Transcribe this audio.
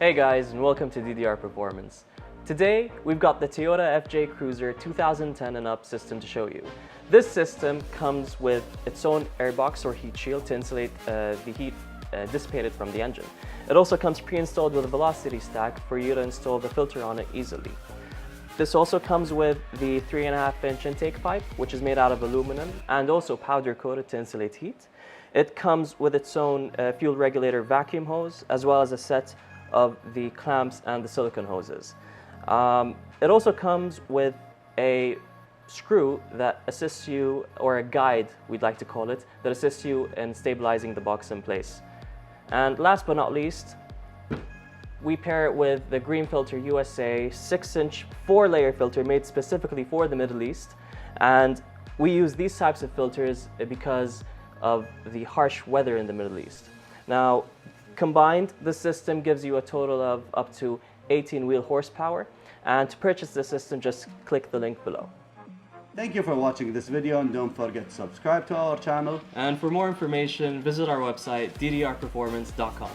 Hey guys, and welcome to DDR Performance. Today, we've got the Toyota FJ Cruiser 2010 and up system to show you. This system comes with its own airbox or heat shield to insulate the heat dissipated from the engine. It also comes pre-installed with a velocity stack for you to install the filter on it easily. This also comes with the 3.5-inch intake pipe, which is made out of aluminum and also powder coated to insulate heat. It comes with its own fuel regulator vacuum hose, as well as a set of the clamps and the silicone hoses. It also comes with a screw that assists you, or a guide we'd like to call it, that assists you in stabilizing the box in place. And last but not least, we pair it with the Green Filter USA 6-inch 4-layer filter made specifically for the Middle East. And we use these types of filters because of the harsh weather in the Middle East. Now, combined, the system gives you a total of up to 18 wheel horsepower. And to purchase the system, just click the link below. Thank you for watching this video, and don't forget to subscribe to our channel. And for more information, visit our website, ddrperformance.com.